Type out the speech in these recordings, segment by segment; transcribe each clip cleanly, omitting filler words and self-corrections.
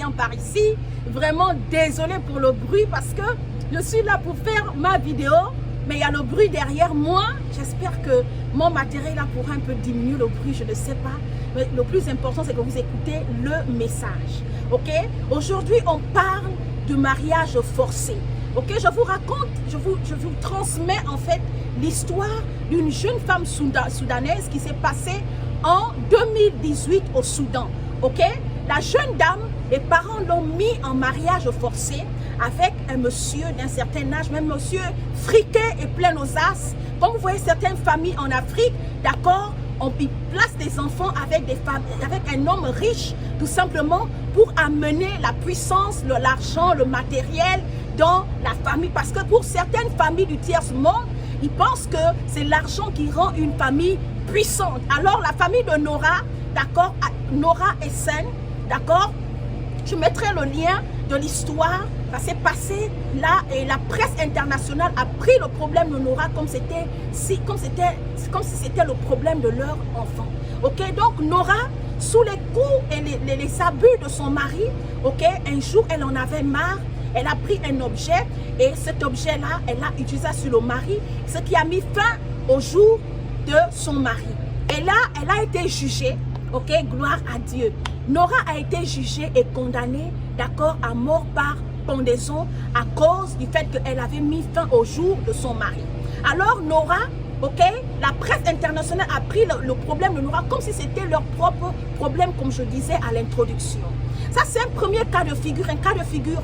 voyant par ici. Vraiment désolé pour le bruit parce que je suis là pour faire ma vidéo. Mais il y a le bruit derrière moi. J'espère que mon matériel là pourra un peu diminuer le bruit, je ne sais pas. Mais le plus important, c'est que vous écoutez le message. Ok? Aujourd'hui, on parle de mariage forcé. Ok? Je vous raconte, je vous transmets en fait l'histoire d'une jeune femme soudanaise qui s'est passée en 2018 au Soudan. Ok? La jeune dame, les parents l'ont mis en mariage forcé avec un monsieur d'un certain âge, même monsieur friqué et plein aux as. Comme vous voyez certaines familles en Afrique, d'accord, on place des enfants avec un homme riche, tout simplement pour amener la puissance, l'argent, le matériel dans la famille. Parce que pour certaines familles du tiers-monde, ils pensent que c'est l'argent qui rend une famille puissante. Alors la famille de Nora, d'accord, Nora et Sen, d'accord, je mettrai le lien de l'histoire. Ça s'est passé là et la presse internationale a pris le problème de Nora comme si c'était le problème de leur enfant. Ok, donc Nora, sous les coups et les abus de son mari, ok, un jour elle en avait marre, elle a pris un objet et cet objet-là, elle l'a utilisé sur le mari, ce qui a mis fin au jour de son mari. Et là, elle a été jugée, ok, gloire à Dieu. Nora a été jugée et condamnée, d'accord, à mort par pendaison à cause du fait qu'elle avait mis fin au jour de son mari. Alors Nora, ok, la presse internationale a pris le problème de Nora comme si c'était leur propre problème, comme je disais à l'introduction. Ça c'est un premier cas de figure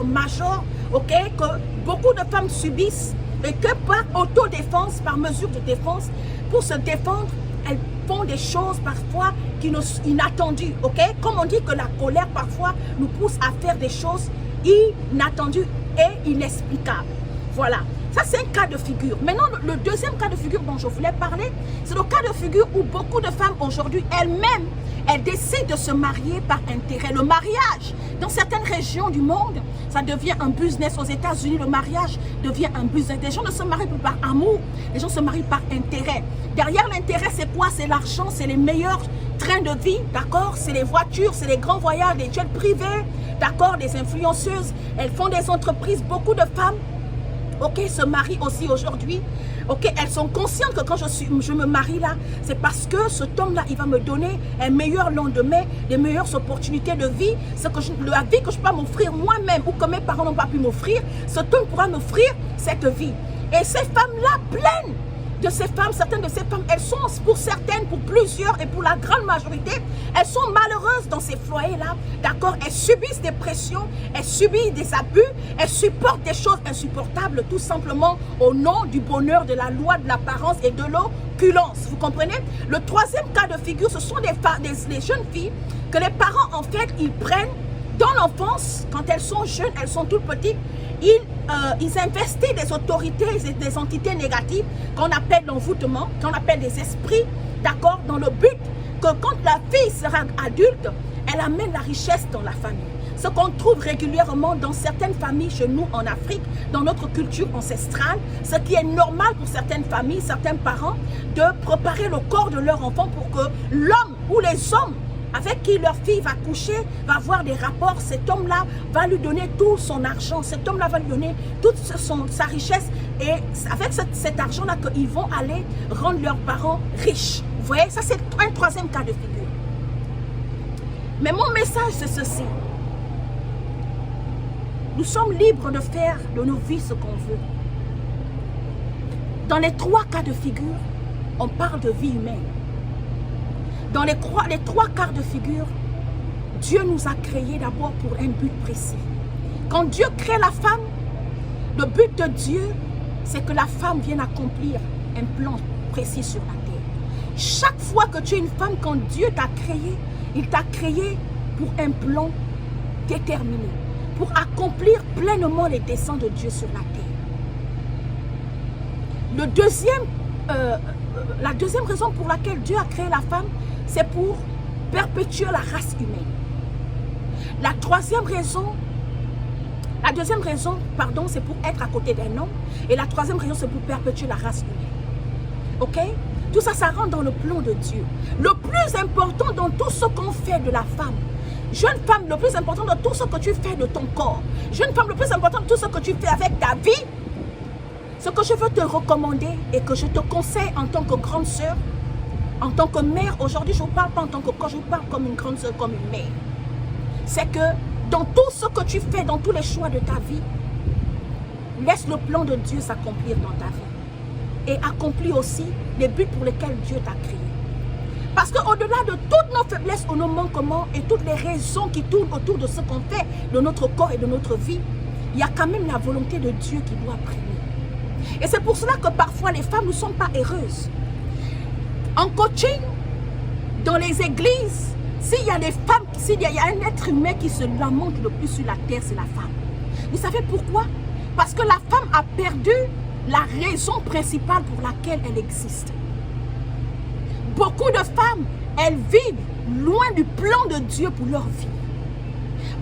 majeur, ok, que beaucoup de femmes subissent et que par autodéfense, par mesure de défense, pour se défendre, elles font des choses parfois inattendues, ok. Comme on dit que la colère parfois nous pousse à faire des choses inattendu et inexplicable. Voilà, ça c'est un cas de figure. Maintenant, le deuxième cas de figure dont je voulais parler, c'est le cas de figure où beaucoup de femmes aujourd'hui, elles-mêmes, elles décident de se marier par intérêt. Le mariage, dans certaines régions du monde, ça devient un business. Aux États-Unis, le mariage devient un business. Les gens ne se marient plus par amour, les gens se marient par intérêt. Derrière l'intérêt, c'est quoi? C'est l'argent, c'est les meilleurs trains de vie, d'accord? C'est les voitures, c'est les grands voyages, les jets privés, d'accord? Les influenceuses, elles font des entreprises. Beaucoup de femmes, ok, se marient aussi aujourd'hui. Ok, elles sont conscientes que quand je me marie là, c'est parce que cet homme-là, il va me donner un meilleur lendemain, des meilleures opportunités de vie, la vie que je peux m'offrir moi-même ou que mes parents n'ont pas pu m'offrir, cet homme pourra m'offrir cette vie. Et ces femmes-là, pleines de ces femmes, certaines de ces femmes, elles sont pour certaines, pour plusieurs et pour la grande majorité, elles sont malheureuses dans ces foyers-là, d'accord? Elles subissent des pressions, elles subissent des abus, elles supportent des choses insupportables tout simplement au nom du bonheur, de la loi, de l'apparence et de l'opulence. Vous comprenez? Le troisième cas de figure, ce sont les jeunes filles que les parents, en fait, ils prennent dans l'enfance, quand elles sont jeunes, elles sont toutes petites, ils investissent des autorités et des entités négatives qu'on appelle l'envoûtement, qu'on appelle des esprits, d'accord, dans le but que quand la fille sera adulte, elle amène la richesse dans la famille. Ce qu'on trouve régulièrement dans certaines familles chez nous en Afrique, dans notre culture ancestrale, ce qui est normal pour certaines familles, certains parents, de préparer le corps de leur enfant pour que l'homme ou les hommes avec qui leur fille va coucher, va avoir des rapports, cet homme-là va lui donner tout son argent, cet homme-là va lui donner toute sa richesse et avec cet argent-là qu'ils vont aller rendre leurs parents riches. Vous voyez, ça c'est un troisième cas de figure. Mais mon message c'est ceci. Nous sommes libres de faire de nos vies ce qu'on veut. Dans les trois cas de figure, on parle de vie humaine. Dans les trois quarts de figure, Dieu nous a créés d'abord pour un but précis. Quand Dieu crée la femme, le but de Dieu, c'est que la femme vienne accomplir un plan précis sur la terre. Chaque fois que tu es une femme, quand Dieu t'a créé, il t'a créé pour un plan déterminé, pour accomplir pleinement les desseins de Dieu sur la terre. La deuxième raison pour laquelle Dieu a créé la femme, c'est pour perpétuer la race humaine. La deuxième raison, pardon, c'est pour être à côté d'un homme. Et la troisième raison, c'est pour perpétuer la race humaine. Ok? Tout ça, ça rentre dans le plan de Dieu. Le plus important dans tout ce qu'on fait de la femme, Jeune femme, le plus important de tout ce que tu fais de ton corps, jeune femme, le plus important de tout ce que tu fais avec ta vie, ce que je veux te recommander et que je te conseille en tant que grande sœur, en tant que mère, aujourd'hui je ne parle pas en tant que corps, je parle comme une grande sœur, comme une mère. C'est que dans tout ce que tu fais, dans tous les choix de ta vie, laisse le plan de Dieu s'accomplir dans ta vie. Et accomplis aussi les buts pour lesquels Dieu t'a créé. Parce qu'au-delà de toutes nos faiblesses ou nos manquements et toutes les raisons qui tournent autour de ce qu'on fait, de notre corps et de notre vie, il y a quand même la volonté de Dieu qui doit primer. Et c'est pour cela que parfois les femmes ne sont pas heureuses. En coaching, dans les églises, s'il y a des femmes, s'il y a un être humain qui se lamente le plus sur la terre, c'est la femme. Vous savez pourquoi? Parce que la femme a perdu la raison principale pour laquelle elle existe. Beaucoup de femmes, elles vivent loin du plan de Dieu pour leur vie.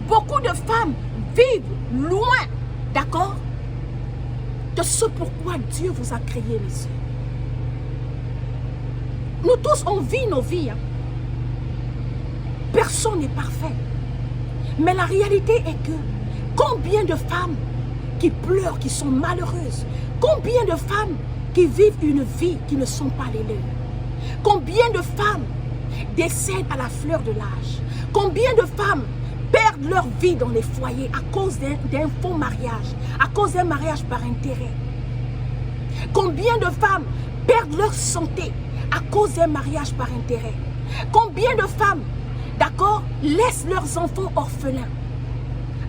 Beaucoup de femmes vivent loin, d'accord, de ce pourquoi Dieu vous a créé, les sœurs. Nous tous, on vit nos vies. Personne n'est parfait. Mais la réalité est que combien de femmes qui pleurent, qui sont malheureuses, combien de femmes qui vivent une vie qui ne sont pas les leurs. Combien de femmes décèdent à la fleur de l'âge? Combien de femmes perdent leur vie dans les foyers à cause d'un faux mariage, à cause d'un mariage par intérêt? Combien de femmes perdent leur santé à cause d'un mariage par intérêt? Combien de femmes, d'accord, laissent leurs enfants orphelins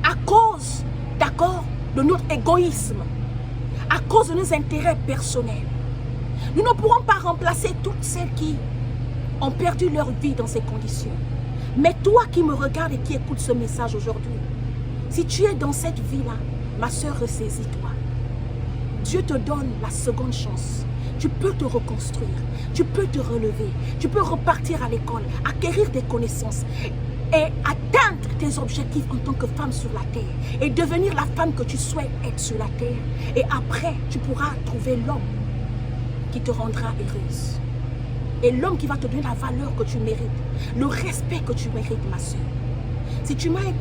à cause, d'accord, de notre égoïsme, à cause de nos intérêts personnels? Nous ne pourrons pas remplacer toutes celles qui ont perdu leur vie dans ces conditions. Mais toi qui me regardes et qui écoutes ce message aujourd'hui, si tu es dans cette vie-là, ma soeur, ressaisis-toi. Dieu te donne la seconde chance. Tu peux te reconstruire, tu peux te relever, tu peux repartir à l'école, acquérir des connaissances et atteindre tes objectifs en tant que femme sur la terre et devenir la femme que tu souhaites être sur la terre. Et après, tu pourras trouver l'homme qui te rendra heureuse. Et l'homme qui va te donner la valeur que tu mérites, le respect que tu mérites, ma soeur. Si tu m'as écouté,